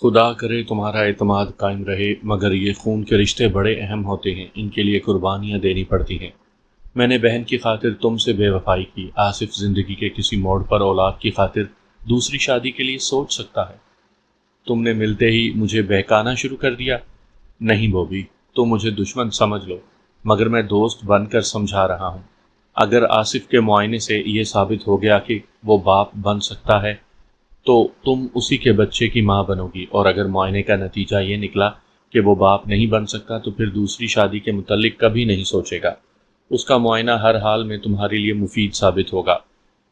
خدا کرے تمہارا اعتماد قائم رہے، مگر یہ خون کے رشتے بڑے اہم ہوتے ہیں، ان کے لیے قربانیاں دینی پڑتی ہیں۔ میں نے بہن کی خاطر تم سے بے وفائی کی، آصف زندگی کے کسی موڑ پر اولاد کی خاطر دوسری شادی کے لیے سوچ سکتا ہے؟ تم نے ملتے ہی مجھے بہکانا شروع کر دیا۔ نہیں بوبی، تم مجھے دشمن سمجھ لو، مگر میں دوست بن کر سمجھا رہا ہوں۔ اگر آصف کے معائنے سے یہ ثابت ہو گیا کہ وہ باپ بن سکتا ہے تو تم اسی کے بچے کی ماں بنو گی، اور اگر معائنے کا نتیجہ یہ نکلا کہ وہ باپ نہیں بن سکتا تو پھر دوسری شادی کے متعلق کبھی نہیں سوچے گا۔ اس کا معائنہ ہر حال میں تمہارے لیے مفید ثابت ہوگا۔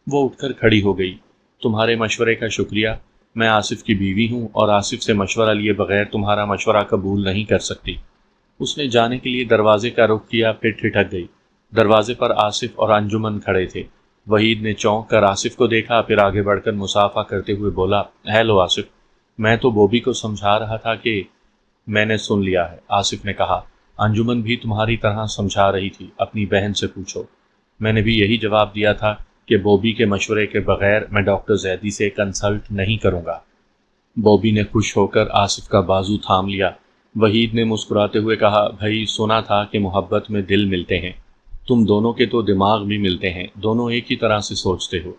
وہ اٹھ کر کھڑی ہو گئی۔ تمہارے مشورے کا شکریہ، میں آصف کی بیوی ہوں اور آصف سے مشورہ لیے بغیر تمہارا مشورہ قبول نہیں کر سکتی۔ اس نے جانے کے لیے دروازے کا رخ کیا، پھر ٹھٹک گئی۔ دروازے پر آصف اور انجمن کھڑے تھے۔ وحید نے چونک کر آصف کو دیکھا، پھر آگے بڑھ کر مصافحہ کرتے ہوئے بولا، ہیلو آصف، میں تو بوبی کو سمجھا رہا تھا کہ… میں نے سن لیا ہے، آصف نے کہا۔ انجمن بھی تمہاری طرح سمجھا رہی تھی، اپنی بہن سے پوچھو۔ میں نے بھی یہی جواب دیا تھا کہ بوبی کے مشورے کے بغیر میں ڈاکٹر زیدی سے کنسلٹ نہیں کروں گا۔ بوبی نے خوش ہو کر آصف کا بازو تھام لیا۔ وحید نے مسکراتے ہوئے کہا، بھائی سنا تھا کہ محبت میں دل ملتے ہیں، تم دونوں کے تو دماغ بھی ملتے ہیں، دونوں ایک ہی طرح سے سوچتے ہو۔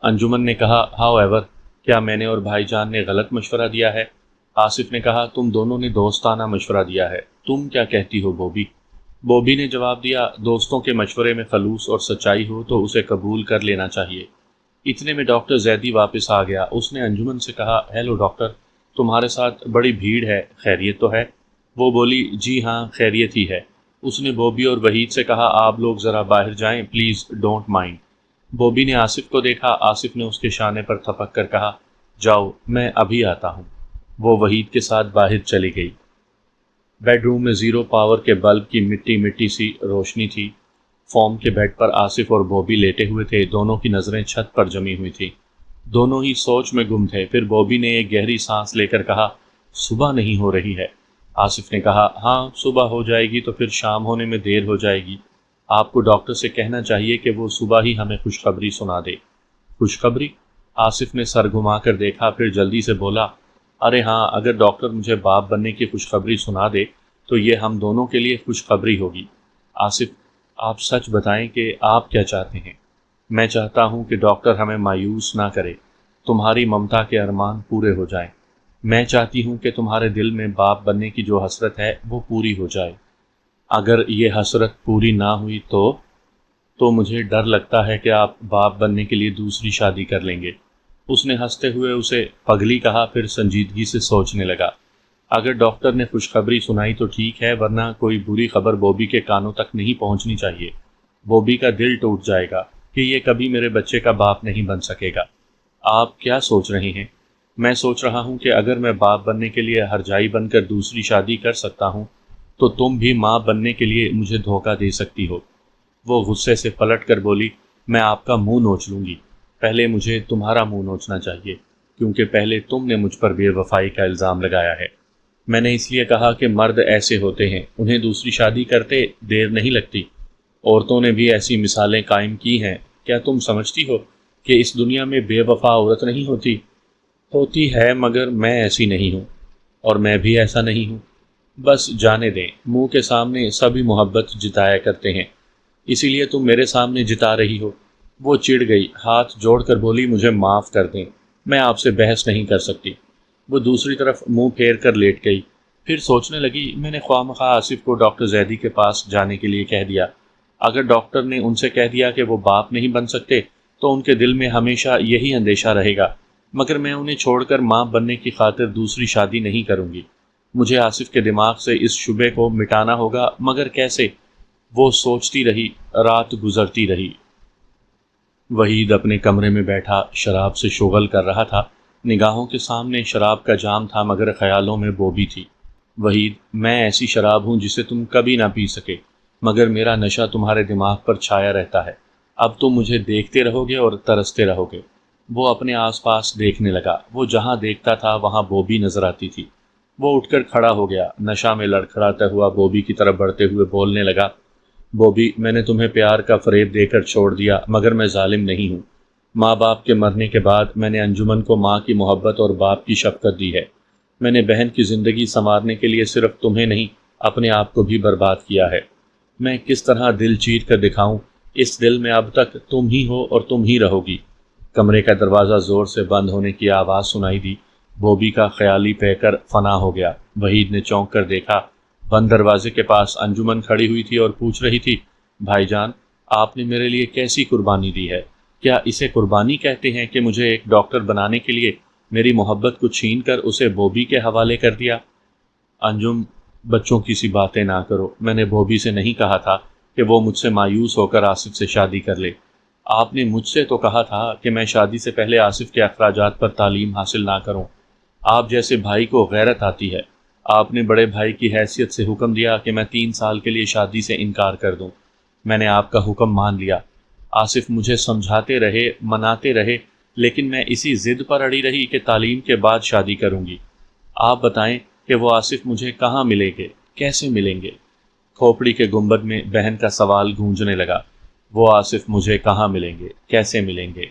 انجمن نے کہا، ہاؤ ایور، کیا میں نے اور بھائی جان نے غلط مشورہ دیا ہے؟ آصف نے کہا، تم دونوں نے دوستانہ مشورہ دیا ہے، تم کیا کہتی ہو بوبی؟ بوبی نے جواب دیا، دوستوں کے مشورے میں خلوص اور سچائی ہو تو اسے قبول کر لینا چاہیے۔ اتنے میں ڈاکٹر زیدی واپس آ گیا۔ اس نے انجمن سے کہا، ہیلو ڈاکٹر، تمہارے ساتھ بڑی بھیڑ ہے، خیریت تو ہے؟ وہ بولی، جی ہاں خیریت ہی ہے۔ اس نے بوبی اور وحید سے کہا، آپ لوگ ذرا باہر جائیں، پلیز ڈونٹ مائنڈ۔ بوبی نے آصف کو دیکھا، آصف نے اس کے شانے پر تھپک کر کہا، جاؤ میں ابھی آتا ہوں۔ وہ وحید کے ساتھ باہر چلی گئی۔ بیڈ روم میں زیرو پاور کے بلب کی مٹی مٹی سی روشنی تھی۔ فوم کے بیڈ پر آصف اور بوبی لیٹے ہوئے تھے، دونوں کی نظریں چھت پر جمی ہوئی تھیں۔ دونوں ہی سوچ میں گم تھے۔ پھر بوبی نے ایک گہری سانس لے کر کہا، صبح نہیں ہو رہی ہے؟ آصف نے کہا، ہاں صبح ہو جائے گی تو پھر شام ہونے میں دیر ہو جائے گی۔ آپ کو ڈاکٹر سے کہنا چاہیے کہ وہ صبح ہی ہمیں خوشخبری سنا دے۔ خوشخبری؟ آصف نے سر گھما کر دیکھا، پھر جلدی سے بولا، ارے ہاں، اگر ڈاکٹر مجھے باپ بننے کی خوشخبری سنا دے تو یہ ہم دونوں کے لیے خوشخبری ہوگی۔ آصف، آپ سچ بتائیں کہ آپ کیا چاہتے ہیں؟ میں چاہتا ہوں کہ ڈاکٹر ہمیں مایوس نہ کرے، تمہاری ممتا کے ارمان پورے ہو جائیں۔ میں چاہتی ہوں کہ تمہارے دل میں باپ بننے کی جو حسرت ہے وہ پوری ہو جائے۔ اگر یہ حسرت پوری نہ ہوئی تو مجھے ڈر لگتا ہے کہ آپ باپ بننے کے لیے دوسری شادی کر لیں گے۔ اس نے ہنستے ہوئے اسے پگلی کہا، پھر سنجیدگی سے سوچنے لگا۔ اگر ڈاکٹر نے خوشخبری سنائی تو ٹھیک ہے، ورنہ کوئی بری خبر بوبی کے کانوں تک نہیں پہنچنی چاہیے۔ بوبی کا دل ٹوٹ جائے گا کہ یہ کبھی میرے بچے کا باپ نہیں بن سکے گا۔ آپ کیا سوچ رہے ہیں؟ میں سوچ رہا ہوں کہ اگر میں باپ بننے کے لیے ہرجائی بن کر دوسری شادی کر سکتا ہوں تو تم بھی ماں بننے کے لیے مجھے دھوکہ دے سکتی ہو۔ وہ غصے سے پلٹ کر بولی، میں آپ کا منہ نوچ لوں گی۔ پہلے مجھے تمہارا منہ نوچنا چاہیے، کیونکہ پہلے تم نے مجھ پر بے وفائی کا الزام لگایا ہے۔ میں نے اس لیے کہا کہ مرد ایسے ہوتے ہیں، انہیں دوسری شادی کرتے دیر نہیں لگتی۔ عورتوں نے بھی ایسی مثالیں قائم کی ہیں۔ کیا تم سمجھتی ہو کہ اس دنیا میں بے وفا عورت نہیں ہوتی؟ ہوتی ہے، مگر میں ایسی نہیں ہوں، اور میں بھی ایسا نہیں ہوں۔ بس جانے دیں، منہ کے سامنے سبھی محبت جتایا کرتے ہیں، اسی لیے تم میرے سامنے جتا رہی ہو۔ وہ چڑ گئی، ہاتھ جوڑ کر بولی، مجھے معاف کر دیں، میں آپ سے بحث نہیں کر سکتی۔ وہ دوسری طرف منہ پھیر کر لیٹ گئی۔ پھر سوچنے لگی، میں نے خواہ مخواہ آصف کو ڈاکٹر زیدی کے پاس جانے کے لیے کہہ دیا۔ اگر ڈاکٹر نے ان سے کہہ دیا کہ وہ باپ نہیں بن سکتے تو ان کے دل میں ہمیشہ یہی اندیشہ رہے گا، مگر میں انہیں چھوڑ کر ماں بننے کی خاطر دوسری شادی نہیں کروں گی۔ مجھے آصف کے دماغ سے اس شبے کو مٹانا ہوگا، مگر کیسے؟ وہ سوچتی رہی، رات گزرتی رہی۔ وحید اپنے کمرے میں بیٹھا شراب سے شغل کر رہا تھا۔ نگاہوں کے سامنے شراب کا جام تھا، مگر خیالوں میں بوبی تھی۔ وحید، میں ایسی شراب ہوں جسے تم کبھی نہ پی سکے، مگر میرا نشہ تمہارے دماغ پر چھایا رہتا ہے۔ اب تم مجھے دیکھتے رہو گے اور ترستے رہو گے۔ وہ اپنے آس پاس دیکھنے لگا۔ وہ جہاں دیکھتا تھا وہاں بوبی نظر آتی تھی۔ وہ اٹھ کر کھڑا ہو گیا، نشہ میں لڑکھڑاتا ہوا بوبی کی طرف بڑھتے ہوئے بولنے لگا، بوبی، میں نے تمہیں پیار کا فریب دے کر چھوڑ دیا، مگر میں ظالم نہیں ہوں۔ ماں باپ کے مرنے کے بعد میں نے انجمن کو ماں کی محبت اور باپ کی شفقت دی ہے۔ میں نے بہن کی زندگی سنوارنے کے لیے صرف تمہیں نہیں اپنے آپ کو بھی برباد کیا ہے۔ میں کس طرح دل چیر کر دکھاؤں؟ اس دل میں اب تک تم ہی ہو اور تم ہی رہو گی۔ کمرے کا دروازہ زور سے بند ہونے کی آواز سنائی دی۔ بوبی کا خیالی پہ کر فنا ہو گیا۔ وحید نے چونک کر دیکھا۔ بند دروازے کے پاس انجمن کھڑی ہوئی تھی اور پوچھ رہی تھی، بھائی جان، آپ نے میرے لیے کیسی قربانی دی ہے؟ کیا اسے قربانی کہتے ہیں کہ مجھے ایک ڈاکٹر بنانے کے لیے میری محبت کو چھین کر اسے بوبی کے حوالے کر دیا؟ انجم، بچوں کی سی باتیں نہ کرو۔ میں نے بوبی سے نہیں کہا تھا کہ وہ مجھ سے مایوس ہو کر آصف سے شادی کر لے۔ آپ نے مجھ سے تو کہا تھا کہ میں شادی سے پہلے آصف کے اخراجات پر تعلیم حاصل نہ کروں۔ آپ جیسے بھائی کو غیرت آتی ہے۔ آپ نے بڑے بھائی کی حیثیت سے حکم دیا کہ میں 3 سال کے لیے شادی سے انکار کر دوں۔ میں نے آپ کا حکم مان لیا۔ آصف مجھے سمجھاتے رہے، مناتے رہے، لیکن میں اسی ضد پر اڑی رہی کہ تعلیم کے بعد شادی کروں گی۔ آپ بتائیں کہ وہ آصف مجھے کہاں ملیں گے، کیسے ملیں گے؟ کھوپڑی کے گنبد میں بہن کا سوال گونجنے لگا۔ وہ آصف مجھے کہاں ملیں گے، کیسے ملیں گے؟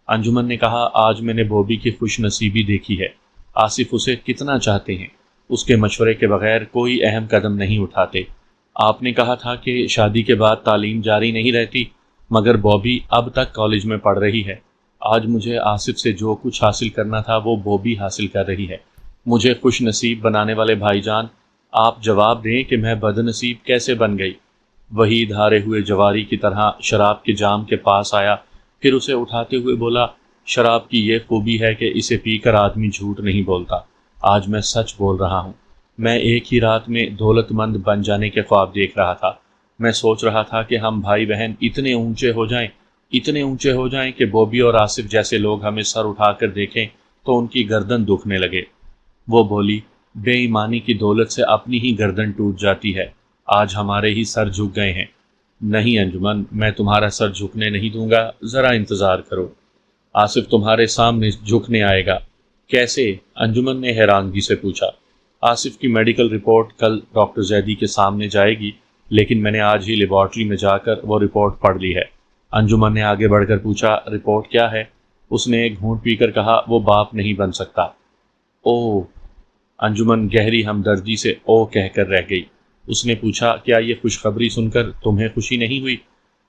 انجمن نے کہا، آج میں نے بوبی کی خوش نصیبی دیکھی ہے۔ آصف اسے کتنا چاہتے ہیں۔ اس کے مشورے کے بغیر کوئی اہم قدم نہیں اٹھاتے۔ آپ نے کہا تھا کہ شادی کے بعد تعلیم جاری نہیں رہتی، مگر بوبی اب تک کالج میں پڑھ رہی ہے۔ آج مجھے آصف سے جو کچھ حاصل کرنا تھا وہ بوبی حاصل کر رہی ہے۔ مجھے خوش نصیب بنانے والے بھائی جان، آپ جواب دیں کہ میں بد نصیب کیسے بن گئی؟ وحید ہارے ہوئے جواری کی طرح شراب کے جام کے پاس آیا، پھر اسے اٹھاتے ہوئے بولا، شراب کی یہ خوبی ہے کہ اسے پی کر آدمی جھوٹ نہیں بولتا۔ آج میں سچ بول رہا ہوں۔ میں ایک ہی رات میں دولت مند بن جانے کے خواب دیکھ رہا تھا۔ میں سوچ رہا تھا کہ ہم بھائی بہن اتنے اونچے ہو جائیں کہ بوبی اور آصف جیسے لوگ ہمیں سر اٹھا کر دیکھیں تو ان کی گردن دکھنے لگے۔ وہ بولی، بے ایمانی کی دولت سے اپنی ہی گردن ٹوٹ جاتی ہے۔ آج ہمارے ہی سر جھک گئے ہیں۔ نہیں انجمن، میں تمہارا سر جھکنے نہیں دوں گا، ذرا انتظار کرو۔ آصف تمہارے سامنے جھکنے آئے گا۔ کیسے؟ انجمن نے حیرانگی سے پوچھا۔ آصف کی میڈیکل رپورٹ کل ڈاکٹر زیدی کے سامنے جائے گی، لیکن میں نے آج ہی لیبارٹری میں جا کر وہ رپورٹ پڑھ لی ہے۔ انجمن نے آگے بڑھ کر پوچھا، رپورٹ کیا ہے؟ اس نے ایک گھونٹ پی کر کہا، وہ باپ نہیں بن سکتا۔ او! انجمن گہری ہمدردی سے او کہہ کر رہ گئی۔ اس نے پوچھا، کیا یہ خوشخبری سن کر تمہیں خوشی نہیں ہوئی؟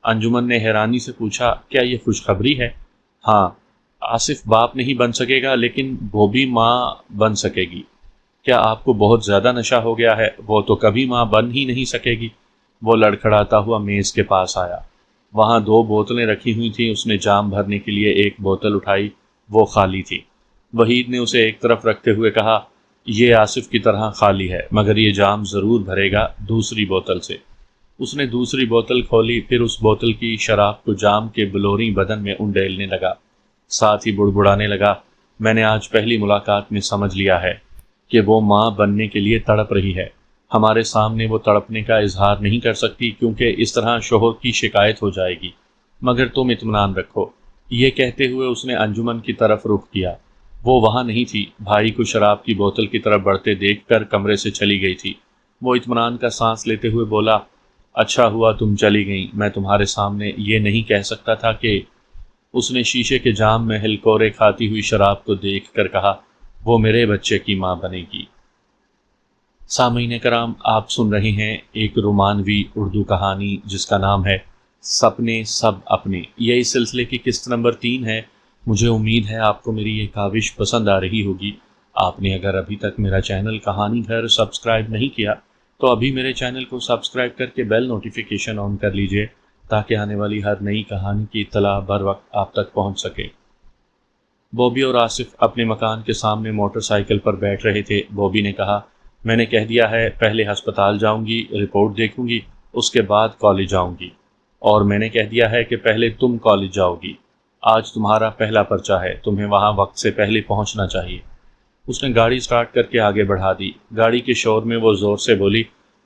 انجمن نے حیرانی سے پوچھا، کیا یہ خوشخبری ہے؟ ہاں، آصف باپ نہیں بن سکے گا، لیکن بوبی ماں بن سکے گی۔ کیا آپ کو بہت زیادہ نشہ ہو گیا ہے؟ وہ تو کبھی ماں بن ہی نہیں سکے گی۔ وہ لڑکھڑاتا ہوا میز کے پاس آیا۔ وہاں 2 بوتلیں رکھی ہوئی تھیں۔ اس نے جام بھرنے کے لیے ایک بوتل اٹھائی، وہ خالی تھی۔ وحید نے اسے ایک طرف رکھتے ہوئے کہا، یہ آصف کی طرح خالی ہے، مگر یہ جام ضرور بھرے گا دوسری بوتل سے۔ اس نے دوسری بوتل کھولی، پھر اس بوتل کی شراب کو جام کے بلوری بدن میں انڈیلنے لگا، ساتھ ہی بڑبڑانے لگا، میں نے آج پہلی ملاقات میں سمجھ لیا ہے کہ وہ ماں بننے کے لیے تڑپ رہی ہے۔ ہمارے سامنے وہ تڑپنے کا اظہار نہیں کر سکتی کیونکہ اس طرح شوہر کی شکایت ہو جائے گی، مگر تم اطمینان رکھو۔ یہ کہتے ہوئے اس نے انجمن کی طرف رخ کیا۔ وہ وہاں نہیں تھی، بھائی کو شراب کی بوتل کی طرف بڑھتے دیکھ کر کمرے سے چلی گئی تھی۔ وہ اطمینان کا سانس لیتے ہوئے بولا، اچھا ہوا تم چلی گئیں، میں تمہارے سامنے یہ نہیں کہہ سکتا تھا کہ… اس نے شیشے کے جام میں ہلکورے کھاتی ہوئی شراب کو دیکھ کر کہا، وہ میرے بچے کی ماں بنے گی۔ سامعین کرام، آپ سن رہے ہیں ایک رومانوی اردو کہانی جس کا نام ہے سپنے سب اپنے۔ یہ اس سلسلے کی قسط نمبر 3 ہے۔ مجھے امید ہے آپ کو میری یہ کاوش پسند آ رہی ہوگی۔ آپ نے اگر ابھی تک میرا چینل کہانی گھر سبسکرائب نہیں کیا تو ابھی میرے چینل کو سبسکرائب کر کے بیل نوٹیفیکیشن آن کر لیجئے تاکہ آنے والی ہر نئی کہانی کی اطلاع بر وقت آپ تک پہنچ سکے۔ بوبی اور آصف اپنے مکان کے سامنے موٹر سائیکل پر بیٹھ رہے تھے۔ بوبی نے کہا، میں نے کہہ دیا ہے پہلے ہسپتال جاؤں گی، رپورٹ دیکھوں گی، اس کے بعد کالج جاؤں گی، اور میں نے کہہ دیا ہے کہ پہلے تم کالج جاؤ گی۔ آج تمہارا پہلا پرچہ ہے، تمہیں وہاں وقت سے پہلے پہنچنا چاہیے۔ اس نے گاڑی سٹارٹ کر کے آگے بڑھا دی۔ گاڑی کے شور میں وہ زور سے بولی،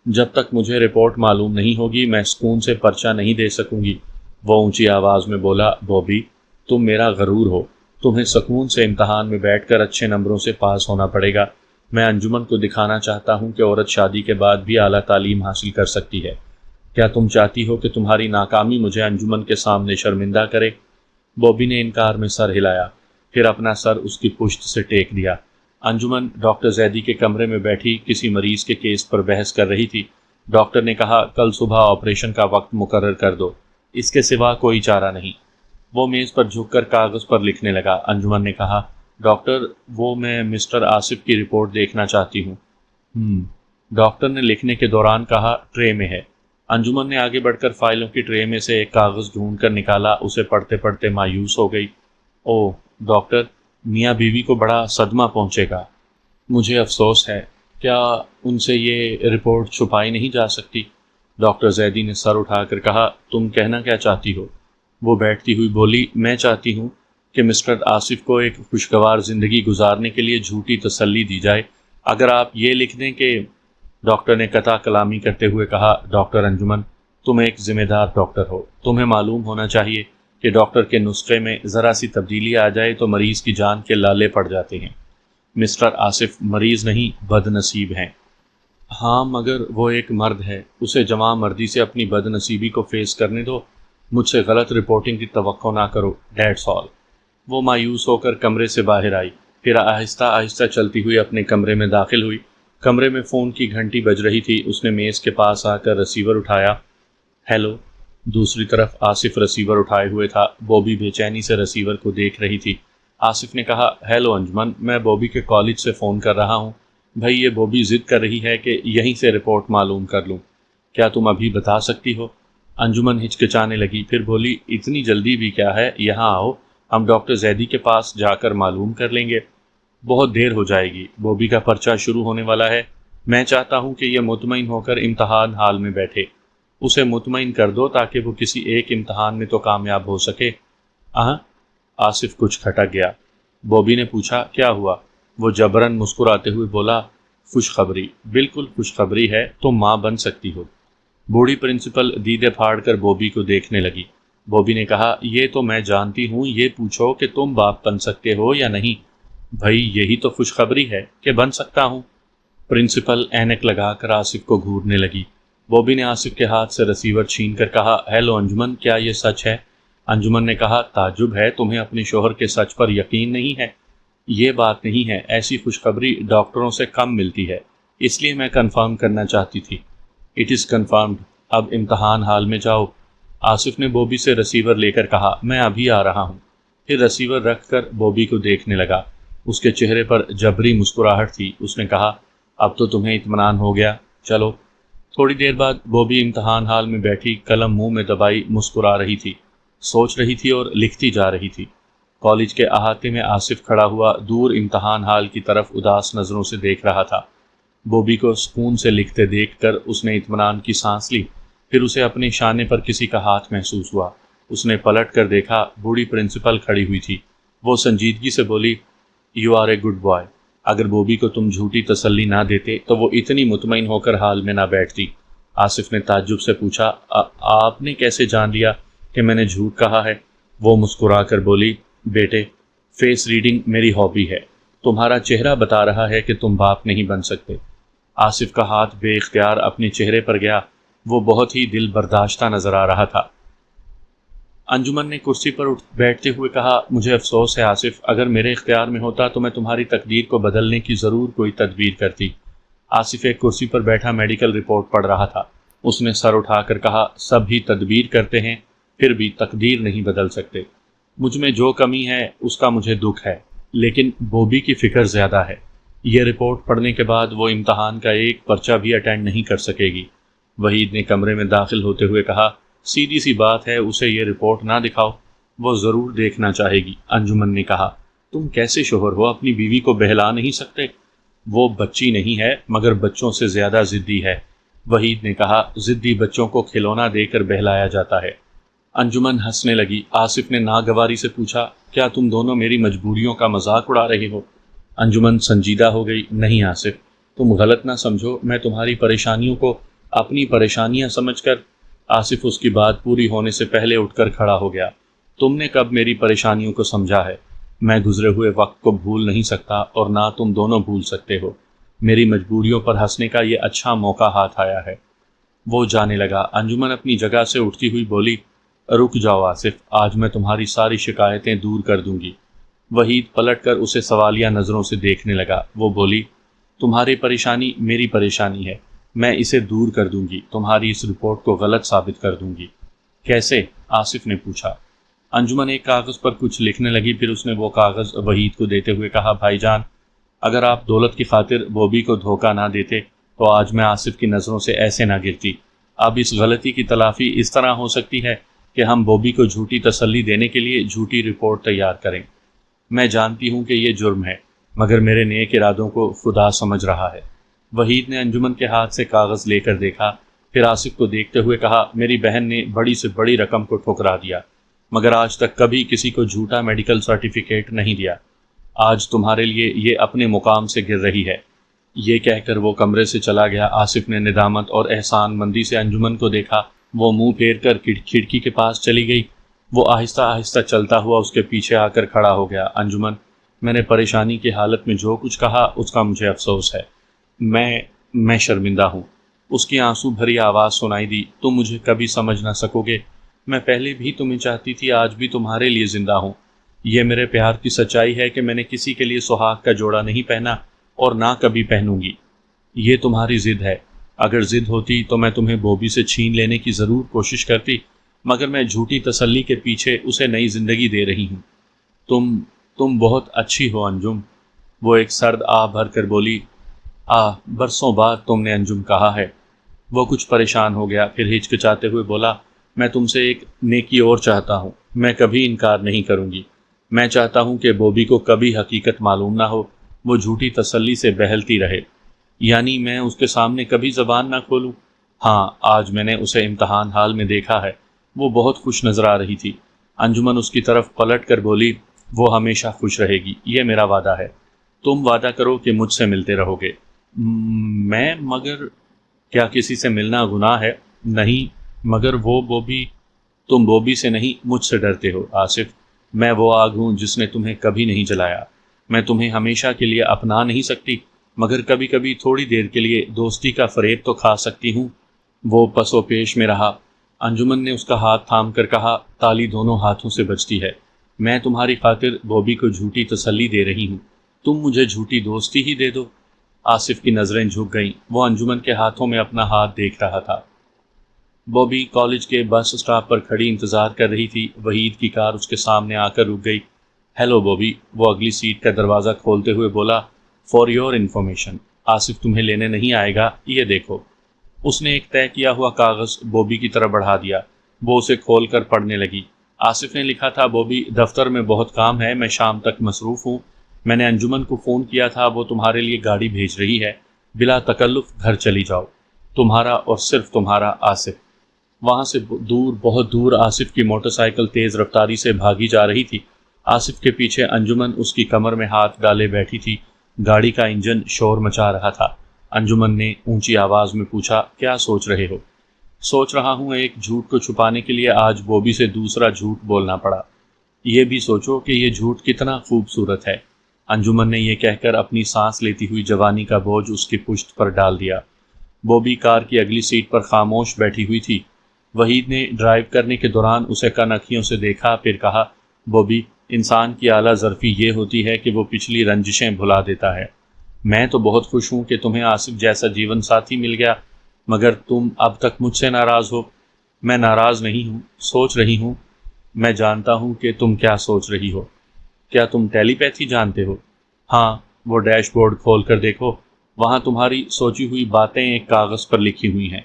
جب تک مجھے رپورٹ معلوم نہیں ہوگی میں سکون سے پرچہ نہیں دے سکوں گی۔ وہ اونچی آواز میں بولا، بوبی، تم میرا غرور ہو، تمہیں سکون سے امتحان میں بیٹھ کر اچھے نمبروں سے پاس ہونا پڑے گا۔ میں انجمن کو دکھانا چاہتا ہوں کہ عورت شادی کے بعد بھی اعلیٰ تعلیم حاصل کر سکتی ہے۔ کیا تم چاہتی ہو کہ تمہاری ناکامی مجھے انجمن کے سامنے شرمندہ کرے؟ بوبی نے انکار میں سر ہلایا، پھر اپنا سر اس کی پشت سے ٹیک دیا۔ انجمن ڈاکٹر زیدی کے کمرے میں بیٹھی کسی مریض کے کیس پر بحث کر رہی تھی۔ ڈاکٹر نے کہا کل صبح آپریشن کا وقت مقرر کر دو، اس کے سوا کوئی چارہ نہیں۔ وہ میز پر جھک کر کاغذ پر لکھنے لگا۔ انجمن نے کہا ڈاکٹر وہ میں مسٹر آصف کی رپورٹ دیکھنا چاہتی ہوں۔ ڈاکٹر نے لکھنے کے دوران کہا ٹرے میں ہے۔ انجمن نے آگے بڑھ کر فائلوں کی ٹرے میں سے ایک کاغذ ڈھونڈ کر نکالا، اسے پڑھتے پڑھتے مایوس ہو گئی۔ اوہ ڈاکٹر، میاں بیوی کو بڑا صدمہ پہنچے گا۔ مجھے افسوس ہے، کیا ان سے یہ رپورٹ چھپائی نہیں جا سکتی؟ ڈاکٹر زیدی نے سر اٹھا کر کہا تم کہنا کیا چاہتی ہو؟ وہ بیٹھتی ہوئی بولی میں چاہتی ہوں کہ مسٹر آصف کو ایک خوشگوار زندگی گزارنے کے لیے جھوٹی تسلی دی جائے۔ اگر آپ یہ لکھ دیں کہ… ڈاکٹر نے قطع کلامی کرتے ہوئے کہا ڈاکٹر انجمن، تم ایک ذمہ دار ڈاکٹر ہو، تمہیں معلوم ہونا چاہیے کہ ڈاکٹر کے نسخے میں ذرا سی تبدیلی آ جائے تو مریض کی جان کے لالے پڑ جاتے ہیں۔ مسٹر آصف مریض نہیں بد نصیب ہیں۔ ہاں مگر وہ ایک مرد ہے، اسے جواں مردی سے اپنی بد نصیبی کو فیس کرنے دو، مجھ سے غلط رپورٹنگ کی توقع نہ کرو، دیٹس آل۔ وہ مایوس ہو کر کمرے سے باہر آئی، پھر آہستہ آہستہ چلتی ہوئی اپنے کمرے میں داخل ہوئی۔ کمرے میں فون کی گھنٹی بج رہی تھی، اس نے میز کے پاس آ کر ریسیور اٹھایا۔ ہیلو۔ دوسری طرف آصف ریسیور اٹھائے ہوئے تھا، بوبی بے چینی سے ریسیور کو دیکھ رہی تھی۔ آصف نے کہا ہیلو انجمن، میں بوبی کے کالج سے فون کر رہا ہوں۔ بھائی یہ بوبی ضد کر رہی ہے کہ یہیں سے رپورٹ معلوم کر لوں، کیا تم ابھی بتا سکتی ہو؟ انجمن ہچکچانے لگی، پھر بولی اتنی جلدی بھی کیا ہے، یہاں آؤ، ہم ڈاکٹر زیدی کے پاس جا کر معلوم کر لیں گے۔ بہت دیر ہو جائے گی، بوبی کا پرچہ شروع ہونے والا ہے۔ میں چاہتا ہوں کہ یہ مطمئن ہو کر امتحان حال میں بیٹھے۔ اسے مطمئن کر دو تاکہ وہ کسی ایک امتحان میں تو کامیاب ہو سکے۔ آصف کچھ کھٹک گیا۔ بوبی نے پوچھا کیا ہوا؟ وہ جبرن مسکراتے ہوئے بولا خوشخبری، بالکل خوشخبری ہے، تم ماں بن سکتی ہو۔ بوڑھی پرنسپل دیدے پھاڑ کر بوبی کو دیکھنے لگی۔ بوبی نے کہا یہ تو میں جانتی ہوں، یہ پوچھو کہ تم باپ بن سکتے ہو یا نہیں۔ بھائی یہی تو خوشخبری ہے کہ بن سکتا ہوں۔ پرنسپل اینک لگا کر آصف کو گھورنے لگی۔ بوبی نے آصف کے ہاتھ سے ریسیور چھین کر کہا ہیلو انجمن، کیا یہ سچ ہے؟ انجمن نے کہا تعجب ہے، تمہیں اپنے شوہر کے سچ پر یقین نہیں ہے؟ یہ بات نہیں ہے، ایسی خوشخبری ڈاکٹروں سے کم ملتی ہے، اس لیے میں کنفرم کرنا چاہتی تھی۔ اٹ از کنفرمڈ، اب امتحان حال میں جاؤ۔ آصف نے بوبی سے ریسیور لے کر کہا میں ابھی آ رہا ہوں، پھر ریسیور رکھ کر بوبی کو دیکھنے لگا۔ اس کے چہرے پر جبری مسکراہٹ تھی۔ اس نے کہا اب تو تمہیں اطمینان ہو گیا، چلو۔ تھوڑی دیر بعد بوبی امتحان حال میں بیٹھی قلم منہ میں دبائی مسکرا رہی تھی، سوچ رہی تھی اور لکھتی جا رہی تھی۔ کالج کے احاطے میں آصف کھڑا ہوا دور امتحان حال کی طرف اداس نظروں سے دیکھ رہا تھا۔ بوبی کو سکون سے لکھتے دیکھ کر اس نے اطمینان کی سانس لی، پھر اسے اپنے شانے پر کسی کا ہاتھ محسوس ہوا۔ اس نے پلٹ کر دیکھا، بوڑھی پرنسپل کھڑی ہوئی تھی۔ وہ سنجیدگی سے بولی you are a good boy. اگر بوبی کو تم جھوٹی تسلی نہ دیتے تو وہ اتنی مطمئن ہو کر حال میں نہ بیٹھتی۔ آصف نے تعجب سے پوچھا آپ نے کیسے جان لیا کہ میں نے جھوٹ کہا ہے؟ وہ مسکرا کر بولی بیٹے، فیس ریڈنگ میری ہابی ہے، تمہارا چہرہ بتا رہا ہے کہ تم باپ نہیں بن سکتے۔ آصف کا ہاتھ بے اختیار اپنے چہرے پر گیا، وہ بہت ہی دل برداشتہ نظر آ رہا تھا۔ انجمن نے کرسی پر بیٹھتے ہوئے کہا مجھے افسوس ہے آصف، اگر میرے اختیار میں ہوتا تو میں تمہاری تقدیر کو بدلنے کی ضرور کوئی تدبیر کرتی۔ آصف ایک کرسی پر بیٹھا میڈیکل رپورٹ پڑھ رہا تھا۔ اس نے سر اٹھا کر کہا سب ہی تدبیر کرتے ہیں، پھر بھی تقدیر نہیں بدل سکتے۔ مجھ میں جو کمی ہے اس کا مجھے دکھ ہے، لیکن بوبی کی فکر زیادہ ہے۔ یہ رپورٹ پڑھنے کے بعد وہ امتحان کا ایک پرچہ بھی اٹینڈ نہیں کر سکے گی۔ وحید نے کمرے میں داخل ہوتے ہوئے کہا سیدھی سی بات ہے، اسے یہ رپورٹ نہ دکھاؤ، وہ ضرور دیکھنا چاہے گی۔ انجمن نے کہا تم کیسے شوہر ہو، اپنی بیوی کو بہلا نہیں سکتے؟ وہ بچی نہیں ہے مگر بچوں سے زیادہ ضدی ہے۔ وحید نے کہا ضدی بچوں کو کھلونا دے کر بہلایا جاتا ہے۔ انجمن ہنسنے لگی۔ آصف نے ناگواری سے پوچھا کیا تم دونوں میری مجبوریوں کا مذاق اڑا رہے ہو؟ انجمن سنجیدہ ہو گئی۔ نہیں آصف، تم غلط نہ سمجھو، میں تمہاری پریشانیوں کو اپنی پریشانیاں سمجھ کر… آصف اس کی بات پوری ہونے سے پہلے اٹھ کر کھڑا ہو گیا۔ تم نے کب میری پریشانیوں کو سمجھا ہے؟ میں گزرے ہوئے وقت کو بھول نہیں سکتا اور نہ تم دونوں بھول سکتے ہو۔ میری مجبوریوں پر ہنسنے کا یہ اچھا موقع ہاتھ آیا ہے۔ وہ جانے لگا۔ انجمن اپنی جگہ سے اٹھتی ہوئی بولی رک جاؤ آصف، آج میں تمہاری ساری شکایتیں دور کر دوں گی۔ وحید پلٹ کر اسے سوالیہ نظروں سے دیکھنے لگا۔ وہ بولی، تمہاری پریشانی میری پریشانی ہے، میں اسے دور کر دوں گی، تمہاری اس رپورٹ کو غلط ثابت کر دوں گی۔ کیسے؟ آصف نے پوچھا۔ انجمن ایک کاغذ پر کچھ لکھنے لگی، پھر اس نے وہ کاغذ وحید کو دیتے ہوئے کہا، بھائی جان، اگر آپ دولت کی خاطر بوبی کو دھوکہ نہ دیتے تو آج میں آصف کی نظروں سے ایسے نہ گرتی۔ اب اس غلطی کی تلافی اس طرح ہو سکتی ہے کہ ہم بوبی کو جھوٹی تسلی دینے کے لیے جھوٹی رپورٹ تیار کریں۔ میں جانتی ہوں کہ یہ جرم ہے، مگر میرے نیک ارادوں کو خدا سمجھ رہا ہے۔ وحید نے انجمن کے ہاتھ سے کاغذ لے کر دیکھا، پھر آصف کو دیکھتے ہوئے کہا، میری بہن نے بڑی سے بڑی رقم کو ٹھکرا دیا، مگر آج تک کبھی کسی کو جھوٹا میڈیکل سرٹیفکیٹ نہیں دیا۔ آج تمہارے لیے یہ اپنے مقام سے گر رہی ہے۔ یہ کہہ کر وہ کمرے سے چلا گیا۔ آصف نے ندامت اور احسان مندی سے انجمن کو دیکھا۔ وہ منہ پھیر کر کھڑکی کے پاس چلی گئی۔ وہ آہستہ آہستہ چلتا ہوا اس کے پیچھے آ کر کھڑا ہو گیا۔ انجمن، میں نے پریشانی کی حالت میں جو کچھ کہا اس کا مجھے افسوس ہے۔ میں شرمندہ ہوں۔ اس کی آنسو بھری آواز سنائی دی، تم مجھے کبھی سمجھ نہ سکو گے۔ میں پہلے بھی تمہیں چاہتی تھی، آج بھی تمہارے لیے زندہ ہوں۔ یہ میرے پیار کی سچائی ہے کہ میں نے کسی کے لیے سہاگ کا جوڑا نہیں پہنا اور نہ کبھی پہنوں گی۔ یہ تمہاری ضد ہے۔ اگر ضد ہوتی تو میں تمہیں بوبی سے چھین لینے کی ضرور کوشش کرتی، مگر میں جھوٹی تسلی کے پیچھے اسے نئی زندگی دے رہی ہوں۔ تم بہت اچھی ہو انجم۔ وہ ایک سرد آہ بھر کر بولی، برسوں بعد تم نے انجم کہا ہے۔ وہ کچھ پریشان ہو گیا، پھر ہچکچاتے ہوئے بولا، میں تم سے ایک نیکی اور چاہتا ہوں۔ میں کبھی انکار نہیں کروں گی۔ میں چاہتا ہوں کہ بوبی کو کبھی حقیقت معلوم نہ ہو، وہ جھوٹی تسلی سے بہلتی رہے، یعنی میں اس کے سامنے کبھی زبان نہ کھولوں۔ ہاں، آج میں نے اسے امتحان حال میں دیکھا ہے، وہ بہت خوش نظر آ رہی تھی۔ انجمن اس کی طرف پلٹ کر بولی، وہ ہمیشہ خوش رہے گی، یہ میرا وعدہ ہے۔ تم وعدہ کرو کہ مجھ سے ملتے رہو گے۔ مگر کیا کسی سے ملنا گناہ ہے؟ نہیں، مگر وہ بوبی، تم بوبی سے نہیں مجھ سے ڈرتے ہو آصف۔ میں وہ آگ ہوں جس نے تمہیں کبھی نہیں جلایا۔ میں تمہیں ہمیشہ کے لیے اپنا نہیں سکتی، مگر کبھی کبھی تھوڑی دیر کے لیے دوستی کا فریب تو کھا سکتی ہوں۔ وہ پس و پیش میں رہا۔ انجمن نے اس کا ہاتھ تھام کر کہا، تالی دونوں ہاتھوں سے بجتی ہے۔ میں تمہاری خاطر بوبی کو جھوٹی تسلی دے رہی ہوں، تم مجھے جھوٹی دوستی ہی دے دو۔ آصف کی نظریں جھک گئیں، وہ انجمن کے ہاتھوں میں اپنا ہاتھ دیکھ رہا تھا۔ بوبی کالج کے بس اسٹاپ پر کھڑی انتظار کر رہی تھی۔ وحید کی کار اس کے سامنے آ کر رک گئی۔ ہیلو بوبی، وہ اگلی سیٹ کا دروازہ کھولتے ہوئے بولا، فار یور انفارمیشن، آصف تمہیں لینے نہیں آئے گا، یہ دیکھو۔ اس نے ایک طے کیا ہوا کاغذ بوبی کی طرف بڑھا دیا۔ وہ اسے کھول کر پڑھنے لگی۔ آصف نے لکھا تھا، بوبی، دفتر میں بہت کام ہے، میں شام تک مصروف ہوں۔ میں نے انجمن کو فون کیا تھا، وہ تمہارے لیے گاڑی بھیج رہی ہے۔ بلا تکلف گھر چلی جاؤ۔ تمہارا اور صرف تمہارا آصف۔ وہاں سے دور، بہت دور، آصف کی موٹر سائیکل تیز رفتاری سے بھاگی جا رہی تھی۔ آصف کے پیچھے انجمن اس کی کمر میں ہاتھ ڈالے بیٹھی تھی۔ گاڑی کا انجن شور مچا رہا تھا۔ انجمن نے اونچی آواز میں پوچھا، کیا سوچ رہے ہو؟ سوچ رہا ہوں ایک جھوٹ کو چھپانے کے لیے آج بوبی سے دوسرا جھوٹ بولنا پڑا۔ یہ بھی سوچو کہ یہ جھوٹ کتنا خوبصورت ہے۔ انجمن نے یہ کہہ کر اپنی سانس لیتی ہوئی جوانی کا بوجھ اس کی پشت پر ڈال دیا۔ بوبی کار کی اگلی سیٹ پر خاموش بیٹھی ہوئی تھی۔ وحید نے ڈرائیو کرنے کے دوران اسے کن اکھیوں سے دیکھا، پھر کہا، بوبی، انسان کی اعلیٰ ظرفی یہ ہوتی ہے کہ وہ پچھلی رنجشیں بھلا دیتا ہے۔ میں تو بہت خوش ہوں کہ تمہیں آصف جیسا جیون ساتھی مل گیا، مگر تم اب تک مجھ سے ناراض ہو۔ میں ناراض نہیں ہوں، سوچ رہی ہوں۔ میں جانتا ہوں کہ تم کیا سوچ رہی ہو۔ کیا تم ٹیلی پیتھی جانتے ہو؟ ہاں، وہ ڈیش بورڈ کھول کر دیکھو، وہاں تمہاری سوچی ہوئی باتیں ایک کاغذ پر لکھی ہوئی ہیں۔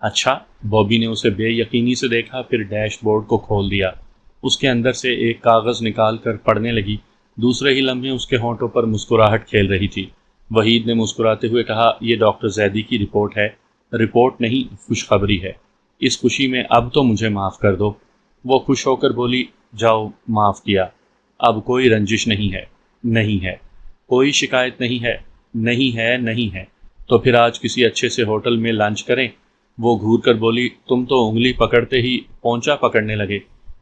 اچھا؟ بوبی نے اسے بے یقینی سے دیکھا، پھر ڈیش بورڈ کو کھول دیا۔ اس کے اندر سے ایک کاغذ نکال کر پڑھنے لگی۔ دوسرے ہی لمحے اس کے ہونٹوں پر مسکراہٹ کھیل رہی تھی۔ وحید نے مسکراتے ہوئے کہا، یہ ڈاکٹر زیدی کی رپورٹ ہے۔ رپورٹ نہیں، خوشخبری ہے۔ اس خوشی میں اب تو مجھے معاف کر دو۔ وہ خوش ہو کر بولی، جاؤ، معاف کیا۔ اب کوئی رنجش نہیں ہے۔ نہیں ہے۔ کوئی شکایت نہیں ہے۔ نہیں ہے، نہیں ہے۔ تو پھر آج کسی اچھے سے ہوٹل میں لنچ کریں۔ وہ گھور کر بولی، تم تو انگلی پکڑتے ہی پونچا پکڑنے لگے۔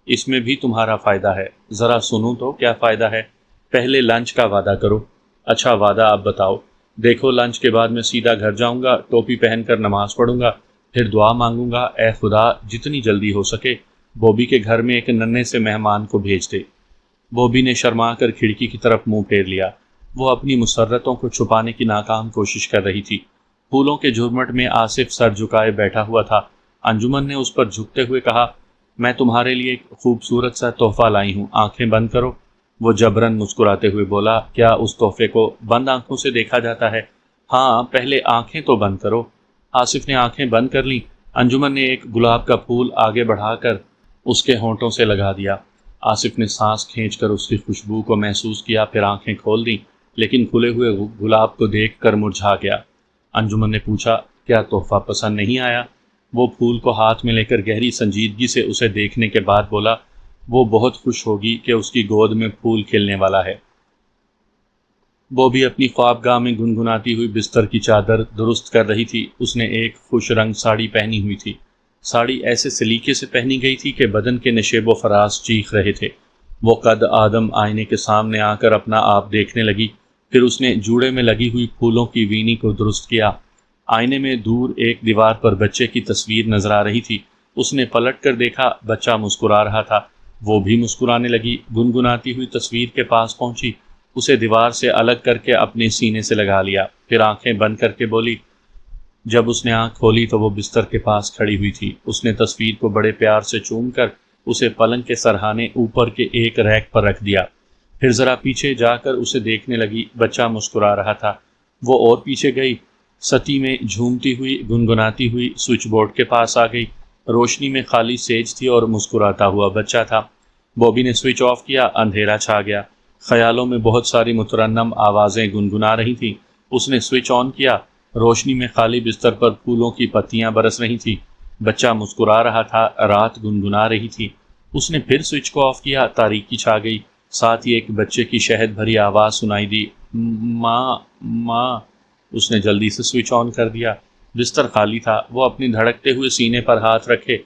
اس میں بھی تمہارا فائدہ ہے۔ ذرا سنو تو کیا فائدہ ہے۔ پہلے لنچ کا وعدہ کرو۔ اچھا وعدہ اب بتاؤ۔ دیکھو، لنچ کے بعد میں سیدھا گھر جاؤں گا، ٹوپی پہن کر نماز پڑھوں گا، پھر دعا مانگوں گا، اے خدا، جتنی جلدی ہو سکے بوبی کے گھر میں ایک ننھے سے مہمان کو بھیج دے۔ بوبی نے شرما کر کھڑکی کی طرف منہ پھیر لیا۔ وہ اپنی مسرتوں کو چھپانے کی ناکام کوشش کر رہی تھی۔ پھولوں کے جھرمٹ میں آصف سر جھکائے بیٹھا ہوا تھا۔ انجمن نے اس پر جھکتے ہوئے کہا، میں تمہارے لیے ایک خوبصورت سا تحفہ لائی ہوں، آنکھیں بند کرو۔ وہ جبرن مسکراتے ہوئے بولا، کیا اس تحفے کو بند آنکھوں سے دیکھا جاتا ہے؟ ہاں، پہلے آنکھیں تو بند کرو۔ آصف نے آنکھیں بند کر لیں۔ انجمن نے ایک گلاب کا پھول آگے بڑھا کر اس کے ہونٹوں سے لگا دیا۔ آصف نے سانس کھینچ کر اس کی خوشبو کو محسوس کیا، پھر آنکھیں کھول دیں، لیکن کھلے ہوئے گلاب کو دیکھ کر مرجھا گیا۔ انجمن نے پوچھا، کیا تحفہ پسند نہیں آیا؟ وہ پھول کو ہاتھ میں لے کر گہری سنجیدگی سے اسے دیکھنے کے بعد بولا، وہ بہت خوش ہوگی کہ اس کی گود میں پھول کھلنے والا ہے۔ بوبی اپنی خوابگاہ میں گنگناتی ہوئی بستر کی چادر درست کر رہی تھی۔ اس نے ایک خوش رنگ ساڑی پہنی ہوئی تھی۔ ساڑی ایسے سلیقے سے پہنی گئی تھی کہ بدن کے نشیب و فراز چیخ رہے تھے۔ وہ قد آدم آئینے کے سامنے آ کر اپنا آپ دیکھنے لگی، پھر اس نے جوڑے میں لگی ہوئی پھولوں کی وینی کو درست کیا۔ آئینے میں دور ایک دیوار پر بچے کی تصویر نظر آ رہی تھی۔ اس نے پلٹ کر دیکھا، بچہ مسکرا رہا تھا۔ وہ بھی مسکرانے لگی، گنگناتی ہوئی تصویر کے پاس پہنچی، اسے دیوار سے الگ کر کے اپنے سینے سے لگا لیا، پھر آنکھیں بند کر کے بولی۔ جب اس نے آنکھ کھولی تو وہ بستر کے پاس کھڑی ہوئی تھی۔ اس نے تصویر کو بڑے پیار سے چوم کر اسے پلنگ کے سرہانے اوپر کے ایک ریک پر رکھ دیا، پھر ذرا پیچھے جا کر اسے دیکھنے لگی۔ بچہ مسکرا رہا تھا۔ وہ اور پیچھے گئی، ستی میں جھومتی ہوئی گنگناتی ہوئی سوئچ بورڈ کے پاس آ گئی۔ روشنی میں خالی سیج تھی اور مسکراتا ہوا بچہ تھا۔ بوبی نے سوئچ آف کیا، اندھیرا چھا گیا۔ خیالوں میں بہت ساری مترنم آوازیں گنگنا رہی تھیں۔ اس نے سوئچ آن کیا، روشنی میں خالی بستر پر پھولوں کی پتیاں برس رہی تھیں۔ بچہ مسکرا رہا تھا، رات گنگنا رہی تھی۔ اس نے پھر سوئچ کو آف کیا، تاریکی چھا گئی، ساتھ ہی ایک بچے کی شہد بھری آواز سنائی دی، ماں ماں۔ اس نے جلدی سے سوئچ آن کر دیا۔ بستر خالی تھا۔ وہ اپنی دھڑکتے ہوئے سینے پر ہاتھ رکھے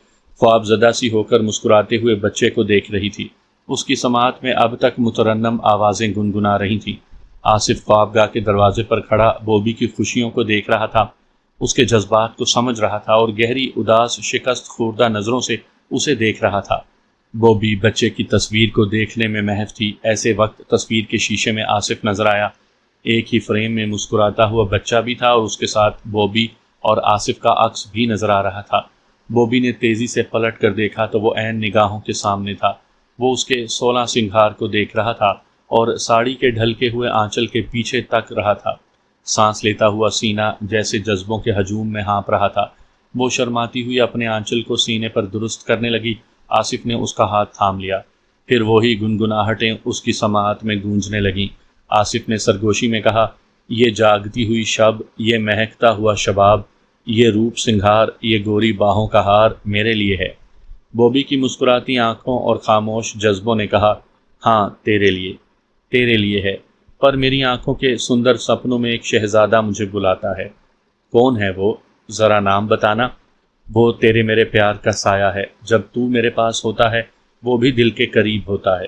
خواب زدہ سی ہو کر مسکراتے ہوئے بچے کو دیکھ رہی تھی۔ اس کی سماعت میں اب تک مترنم آوازیں گنگنا رہی تھیں۔ آصف خوابگاہ کے دروازے پر کھڑا بوبی کی خوشیوں کو دیکھ رہا تھا، اس کے جذبات کو سمجھ رہا تھا اور گہری اداس شکست خوردہ نظروں سے اسے دیکھ رہا تھا۔ بوبی بچے کی تصویر کو دیکھنے میں محو تھی۔ ایسے وقت تصویر کے شیشے میں آصف نظر آیا۔ ایک ہی فریم میں مسکراتا ہوا بچہ بھی تھا اور اس کے ساتھ بوبی اور آصف کا عکس بھی نظر آ رہا تھا۔ بوبی نے تیزی سے پلٹ کر دیکھا تو وہ عین نگاہوں کے سامنے تھا۔ وہ اس کے 16 سنگھار کو دیکھ رہا تھا اور ساڑی کے ڈھلکے ہوئے آنچل کے پیچھے تک رہا تھا۔ سانس لیتا ہوا سینہ جیسے جذبوں کے ہجوم میں ہانپ رہا تھا۔ وہ شرماتی ہوئی اپنے آنچل کو سینے پر درست کرنے لگی۔ آصف نے اس کا ہاتھ تھام لیا، پھر وہی گنگناہٹیں اس کی سماعت میں گونجنے لگیں۔ آصف نے سرگوشی میں کہا، یہ جاگتی ہوئی شب، یہ مہکتا ہوا شباب، یہ روپ سنگھار، یہ گوری باہوں کا ہار میرے لیے ہے۔ بوبی کی مسکراتی آنکھوں اور خاموش جذبوں نے کہا، ہاں تیرے لیے ہے، پر میری آنکھوں کے سندر سپنوں میں ایک شہزادہ مجھے بلاتا ہے۔ کون ہے وہ؟ ذرا نام بتانا۔ وہ تیرے میرے پیار کا سایہ ہے، جب تو میرے پاس ہوتا ہے وہ بھی دل کے قریب ہوتا ہے۔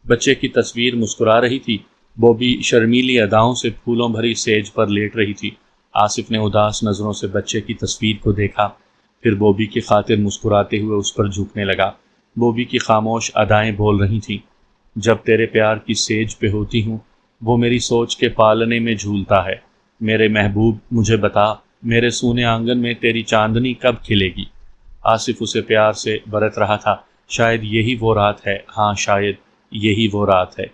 بچے کی تصویر مسکرا رہی تھی۔ بوبی شرمیلی اداؤں سے پھولوں بھری سیج پر لیٹ رہی تھی۔ آصف نے اداس نظروں سے بچے کی تصویر کو دیکھا، پھر بوبی کی خاطر مسکراتے ہوئے اس پر جھکنے لگا۔ بوبی کی خاموش ادائیں بول رہی تھیں، جب تیرے پیار کی سیج پہ ہوتی ہوں وہ میری سوچ کے پالنے میں جھولتا ہے۔ میرے محبوب مجھے بتا، میرے سونے آنگن میں تیری چاندنی کب کھلے گی؟ آصف اسے پیار سے برت رہا تھا۔ شاید یہی وہ رات ہے، ہاں شاید یہی وہ رات ہے۔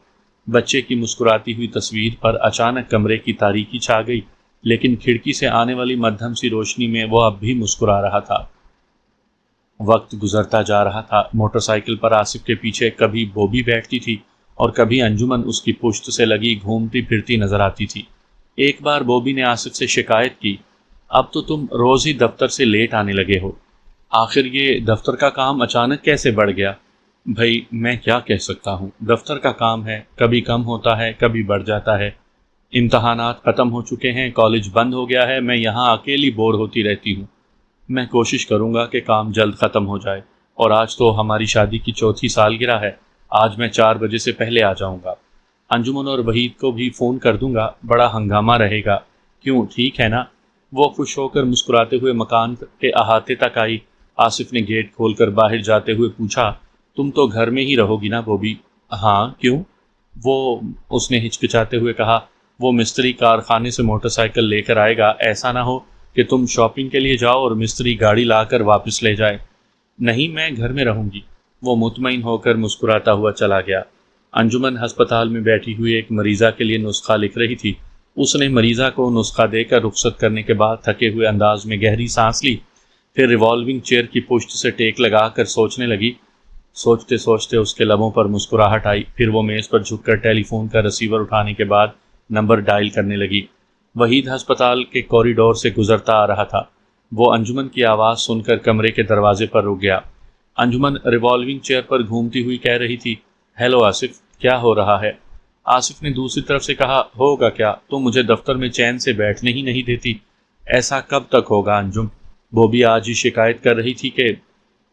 بچے کی مسکراتی ہوئی تصویر پر اچانک کمرے کی تاریکی چھا گئی، لیکن کھڑکی سے آنے والی مدھم سی روشنی میں وہ اب بھی مسکرا رہا تھا۔ وقت گزرتا جا رہا تھا۔ موٹر سائیکل پر آصف کے پیچھے کبھی بوبی بیٹھتی تھی اور کبھی انجمن اس کی پشت سے لگی گھومتی پھرتی نظر آتی تھی۔ ایک بار بوبی نے آصف سے شکایت کی، اب تو تم روز ہی دفتر سے لیٹ آنے لگے ہو، آخر یہ دفتر کا کام اچانک کیسے بڑھ گیا؟ بھائی میں کیا کہہ سکتا ہوں، دفتر کا کام ہے، کبھی کم ہوتا ہے کبھی بڑھ جاتا ہے۔ امتحانات ختم ہو چکے ہیں، کالج بند ہو گیا ہے، میں یہاں اکیلی بور ہوتی رہتی ہوں۔ میں کوشش کروں گا کہ کام جلد ختم ہو جائے، اور آج تو ہماری شادی کی 4تھی سالگرہ ہے، آج میں 4 بجے سے پہلے آ جاؤں گا۔ انجمن اور وحید کو بھی فون کر دوں گا، بڑا ہنگامہ رہے گا، کیوں ٹھیک ہے نا؟ وہ خوش ہو کر مسکراتے ہوئے مکان کے احاطے تک آئی۔ آصف نے گیٹ کھول کر باہر جاتے ہوئے پوچھا، تم تو گھر میں ہی رہو گی نا بوبی؟ ہاں کیوں؟ وہ اس نے ہچکچاتے ہوئے کہا، وہ مستری کارخانے سے موٹر سائیکل لے کر آئے گا، ایسا نہ ہو کہ تم شاپنگ کے لیے جاؤ اور مستری گاڑی لا کر واپس لے جائے۔ نہیں، میں گھر میں رہوں گی۔ وہ مطمئن ہو کر مسکراتا ہوا چلا گیا۔ انجمن ہسپتال میں بیٹھی ہوئی ایک مریضہ کے لیے نسخہ لکھ رہی تھی۔ اس نے مریضہ کو نسخہ دے کر رخصت کرنے کے بعد تھکے ہوئے انداز میں گہری سانس لی، پھر ریوالونگ چیئر کی پشت سے ٹیک لگا کر سوچنے لگی۔ سوچتے سوچتے اس کے لبوں پر مسکراہٹ آئی، پھر وہ میز پر جھک کر ٹیلی فون کا ریسیور اٹھانے کے بعد نمبر ڈائل کرنے لگی۔ وحید ہسپتال کے کوریڈور سے گزرتا آ رہا تھا۔ وہ انجمن کی آواز سن کر کمرے کے دروازے پر رک گیا۔ انجمن ریوالونگ چیئر پر گھومتی ہوئی کہہ رہی تھی، ہیلو آصف، کیا ہو رہا ہے؟ آصف نے دوسری طرف سے کہا، ہوگا کیا، تم مجھے دفتر میں چین سے بیٹھنے ہی نہیں دیتی۔ ایسا کب تک ہوگا انجم؟ بوبی آج ہی شکایت کر رہی تھی کہ…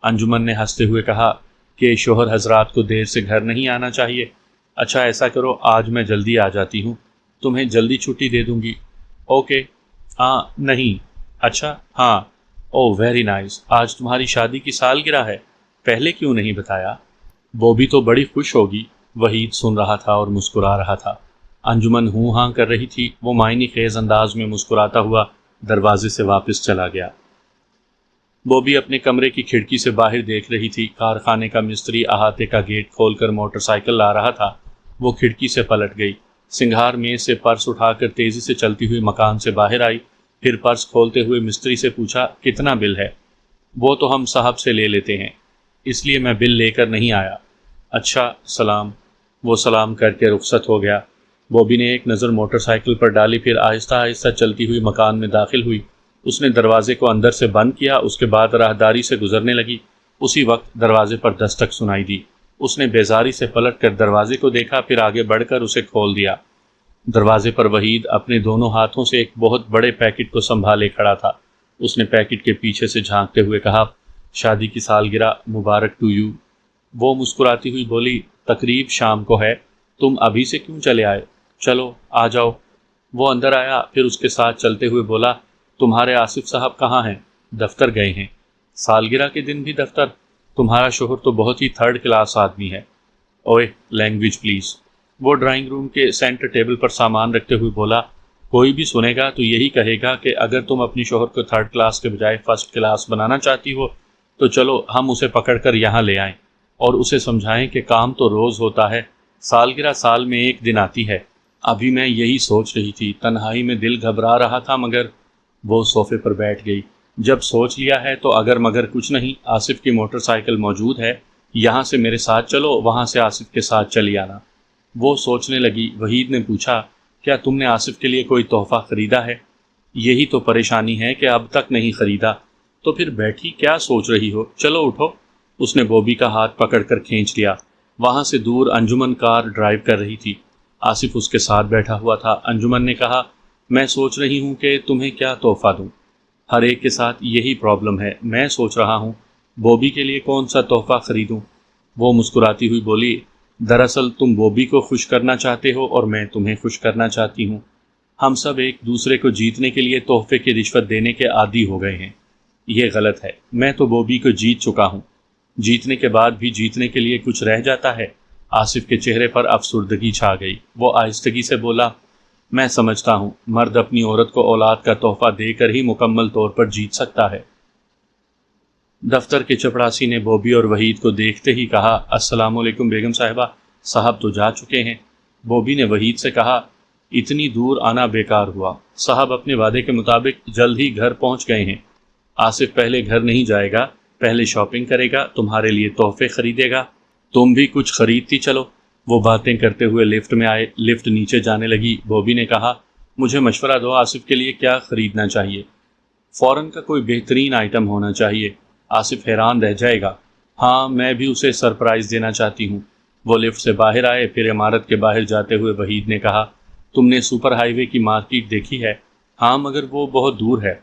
انجمن نے ہنستے ہوئے کہا کہ شوہر حضرات کو دیر سے گھر نہیں آنا چاہیے۔ اچھا ایسا کرو، آج میں جلدی آ جاتی ہوں، تمہیں جلدی چھٹی دے دوں گی۔ اوکے۔ ہاں نہیں، اچھا ہاں، او ویری نائس، آج تمہاری شادی کی سالگرہ ہے، پہلے کیوں نہیں بتایا؟ بوبی تو بڑی خوش ہوگی۔ وحید سن رہا تھا اور مسکرا رہا تھا۔ انجمن ہوں ہاں کر رہی تھی۔ وہ معنی خیز انداز میں مسکراتا ہوا دروازے سے واپس چلا گیا۔ بوبی اپنے کمرے کی کھڑکی سے باہر دیکھ رہی تھی۔ کارخانے کا مستری احاطے کا گیٹ کھول کر موٹر سائیکل لا رہا تھا۔ وہ کھڑکی سے پلٹ گئی، سنگھار میز سے پرس اٹھا کر تیزی سے چلتی ہوئی مکان سے باہر آئی، پھر پرس کھولتے ہوئے مستری سے پوچھا، کتنا بل ہے؟ وہ تو ہم صاحب سے لے لیتے ہیں، اس لیے میں بل لے کر نہیں آیا۔ اچھا، سلام۔ وہ سلام کر کے رخصت ہو گیا۔ بوبی نے ایک نظر موٹر سائیکل پر ڈالی، پھر آہستہ آہستہ چلتی ہوئی مکان میں داخل ہوئی۔ اس نے دروازے کو اندر سے بند کیا، اس کے بعد راہداری سے گزرنے لگی۔ اسی وقت دروازے پر دستک سنائی دی۔ اس نے بیزاری سے پلٹ کر دروازے کو دیکھا، پھر آگے بڑھ کر اسے کھول دیا۔ دروازے پر وحید اپنے دونوں ہاتھوں سے ایک بہت بڑے پیکٹ کو سنبھالے کھڑا تھا۔ اس نے پیکٹ کے پیچھے سے جھانکتے ہوئے کہا، شادی کی سالگرہ مبارک ٹو یو۔ وہ مسکراتی ہوئی بولی، تقریب شام کو ہے، تم ابھی سے کیوں چلے آئے؟ چلو آ جاؤ۔ وہ اندر آیا، پھر اس کے ساتھ چلتے ہوئے بولا، تمہارے آصف صاحب کہاں ہیں؟ دفتر گئے ہیں۔ سالگرہ کے دن بھی دفتر؟ تمہارا شوہر تو بہت ہی تھرڈ کلاس آدمی ہے۔ اوئے لینگویج پلیز۔ وہ ڈرائنگ روم کے سینٹر ٹیبل پر سامان رکھتے ہوئے بولا، کوئی بھی سنے گا تو یہی کہے گا کہ اگر تم اپنی شوہر کو تھرڈ کلاس کے بجائے فرسٹ کلاس بنانا چاہتی ہو تو چلو ہم اسے پکڑ کر یہاں لے آئیں اور اسے سمجھائیں کہ کام تو روز ہوتا ہے، سالگرہ سال میں ایک دن آتی ہے۔ ابھی میں یہی سوچ رہی تھی، تنہائی میں دل گھبرا رہا تھا، مگر… وہ صوفے پر بیٹھ گئی۔ جب سوچ لیا ہے تو اگر مگر کچھ نہیں، آصف کی موٹر سائیکل موجود ہے، یہاں سے میرے ساتھ چلو، وہاں سے آصف کے ساتھ چلی آنا۔ وہ سوچنے لگی۔ وحید نے پوچھا، کیا تم نے آصف کے لیے کوئی تحفہ خریدا ہے؟ یہی تو پریشانی ہے کہ اب تک نہیں خریدا۔ تو پھر بیٹھی کیا سوچ رہی ہو، چلو اٹھو۔ اس نے بوبی کا ہاتھ پکڑ کر کھینچ لیا۔ وہاں سے دور انجمن کار ڈرائیو کر رہی تھی۔ آصف اس کے ساتھ بیٹھا ہوا تھا۔ انجمن نے کہا، میں سوچ رہی ہوں کہ تمہیں کیا تحفہ دوں۔ ہر ایک کے ساتھ یہی پرابلم ہے، میں سوچ رہا ہوں بوبی کے لیے کون سا تحفہ خریدوں۔ وہ مسکراتی ہوئی بولی، دراصل تم بوبی کو خوش کرنا چاہتے ہو اور میں تمہیں خوش کرنا چاہتی ہوں۔ ہم سب ایک دوسرے کو جیتنے کے لیے تحفے کی رشوت دینے کے عادی ہو گئے ہیں۔ یہ غلط ہے، میں تو بوبی کو جیت چکا ہوں۔ جیتنے کے بعد بھی جیتنے کے لیے کچھ رہ جاتا ہے۔ آصف کے چہرے پر افسردگی چھا گئی۔ وہ آہستگی سے بولا، میں سمجھتا ہوں مرد اپنی عورت کو اولاد کا تحفہ دے کر ہی مکمل طور پر جیت سکتا ہے۔ دفتر کے چپڑاسی نے بوبی اور وحید کو دیکھتے ہی کہا، السلام علیکم بیگم صاحبہ، صاحب تو جا چکے ہیں۔ بوبی نے وحید سے کہا، اتنی دور آنا بیکار ہوا، صاحب اپنے وعدے کے مطابق جلد ہی گھر پہنچ گئے ہیں۔ آصف پہلے گھر نہیں جائے گا، پہلے شاپنگ کرے گا، تمہارے لیے تحفے خریدے گا، تم بھی کچھ خریدتی چلو۔ وہ باتیں کرتے ہوئے لفٹ میں آئے۔ لفٹ نیچے جانے لگی۔ بوبی نے کہا، مجھے مشورہ دو، آصف کے لیے کیا خریدنا چاہیے؟ فوراً کا کوئی بہترین آئٹم ہونا چاہیے، آصف حیران رہ جائے گا۔ ہاں میں بھی اسے سرپرائز دینا چاہتی ہوں۔ وہ لفٹ سے باہر آئے، پھر عمارت کے باہر جاتے ہوئے وحید نے کہا، تم نے سپر ہائی وے کی مارکیٹ دیکھی ہے؟ ہاں مگر وہ بہت دور ہے۔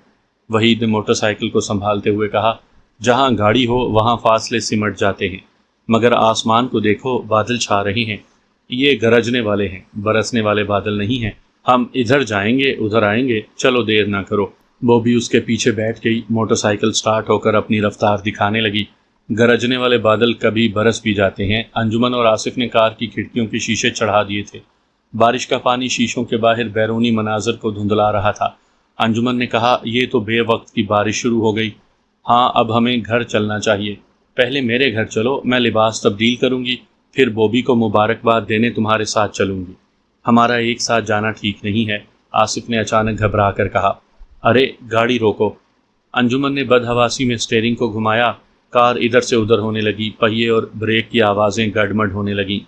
وحید نے موٹر سائیکل کو سنبھالتے ہوئے کہا، جہاں گاڑی ہو وہاں فاصلے سمٹ جاتے ہیں، مگر آسمان کو دیکھو، بادل چھا رہے ہیں، یہ گرجنے والے ہیں، برسنے والے بادل نہیں ہیں۔ ہم ادھر جائیں گے ادھر آئیں گے، چلو دیر نہ کرو۔ بوبی اس کے پیچھے بیٹھ گئی۔ موٹر سائیکل سٹارٹ ہو کر اپنی رفتار دکھانے لگی۔ گرجنے والے بادل کبھی برس بھی جاتے ہیں۔ انجمن اور آصف نے کار کی کھڑکیوں کے شیشے چڑھا دیے تھے۔ بارش کا پانی شیشوں کے باہر بیرونی مناظر کو دھندلا رہا تھا۔ انجمن نے کہا، یہ تو بے وقت کی بارش شروع ہو گئی۔ ہاں، اب ہمیں گھر چلنا چاہیے۔ پہلے میرے گھر چلو، میں لباس تبدیل کروں گی، پھر بوبی کو مبارکباد دینے تمہارے ساتھ چلوں گی۔ ہمارا ایک ساتھ جانا ٹھیک نہیں ہے، آصف نے اچانک گھبرا کر کہا۔ ارے گاڑی روکو۔ انجمن نے بدحواسی میں اسٹیئرنگ کو گھمایا۔ کار ادھر سے ادھر ہونے لگی، پہیے اور بریک کی آوازیں گڑمڑ ہونے لگیں۔